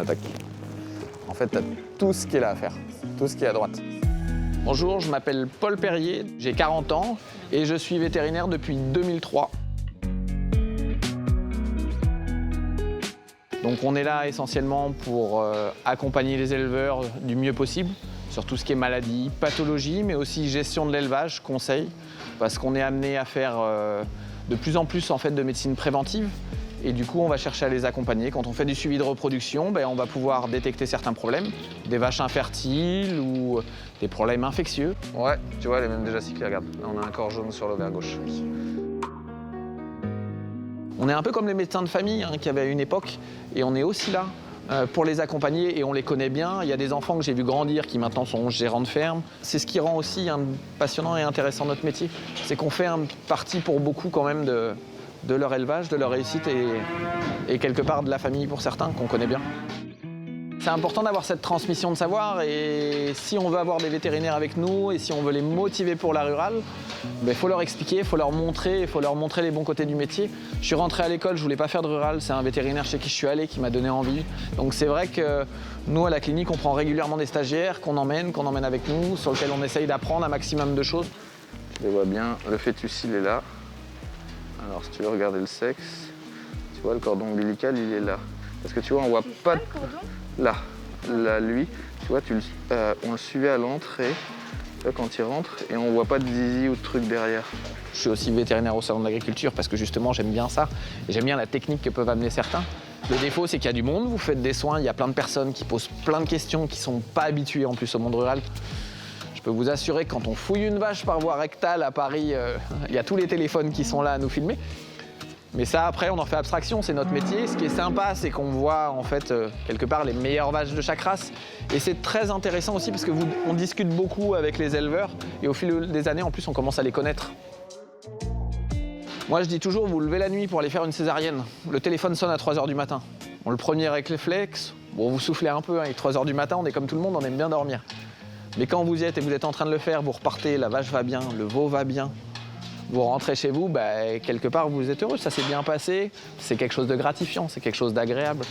attaque. En fait, tu as tout ce qui est là à faire, tout ce qui est à droite. Bonjour, je m'appelle Paul Perrier, j'ai 40 ans et je suis vétérinaire depuis 2003. Donc on est là essentiellement pour accompagner les éleveurs du mieux possible sur tout ce qui est maladie, pathologie, mais aussi gestion de l'élevage, conseil, parce qu'on est amené à faire de plus en plus en fait, de médecine préventive. Et du coup, on va chercher à les accompagner. Quand on fait du suivi de reproduction, ben, on va pouvoir détecter certains problèmes, des vaches infertiles ou des problèmes infectieux. Ouais, tu vois, elle est même déjà cyclée, regarde. Là, on a un corps jaune sur l'ovaire gauche. On est un peu comme les médecins de famille qu'il y avait à une époque, et on est aussi là pour les accompagner, et on les connaît bien. Il y a des enfants que j'ai vu grandir qui maintenant sont gérants de ferme. C'est ce qui rend aussi passionnant et intéressant notre métier. C'est qu'on fait partie pour beaucoup quand même de leur élevage, de leur réussite et quelque part de la famille pour certains qu'on connaît bien. C'est important d'avoir cette transmission de savoir, et si on veut avoir des vétérinaires avec nous et si on veut les motiver pour la rurale, il faut leur expliquer, il faut leur montrer les bons côtés du métier. Je suis rentré à l'école, je voulais pas faire de rural, c'est un vétérinaire chez qui je suis allé qui m'a donné envie. Donc c'est vrai que nous à la clinique on prend régulièrement des stagiaires qu'on emmène avec nous, sur lesquels on essaye d'apprendre un maximum de choses. Tu les vois bien, le fœtus il est là. Alors si tu veux regarder le sexe, tu vois le cordon ombilical il est là. Parce que tu vois on voit pas... Là, lui, tu vois, on le suivait à l'entrée, quand il rentre, et on voit pas de zizi ou de trucs derrière. Je suis aussi vétérinaire au salon de l'agriculture parce que justement j'aime bien ça, et j'aime bien la technique que peuvent amener certains. Le défaut c'est qu'il y a du monde, vous faites des soins, il y a plein de personnes qui posent plein de questions, qui sont pas habituées en plus au monde rural. Je peux vous assurer que quand on fouille une vache par voie rectale à Paris, il y a tous les téléphones qui sont là à nous filmer. Mais ça, après, on en fait abstraction, c'est notre métier. Ce qui est sympa, c'est qu'on voit, en fait, quelque part, les meilleures vaches de chaque race. Et c'est très intéressant aussi parce qu'on discute beaucoup avec les éleveurs. Et au fil des années, en plus, on commence à les connaître. Moi, je dis toujours, vous levez la nuit pour aller faire une césarienne. Le téléphone sonne à 3 h du matin. Bon, le premier réflexe, bon, vous soufflez un peu, hein, et 3 h du matin, on est comme tout le monde, on aime bien dormir. Mais quand vous y êtes et vous êtes en train de le faire, vous repartez, la vache va bien, le veau va bien. Vous rentrez chez vous, quelque part vous êtes heureux, ça s'est bien passé, c'est quelque chose de gratifiant, c'est quelque chose d'agréable.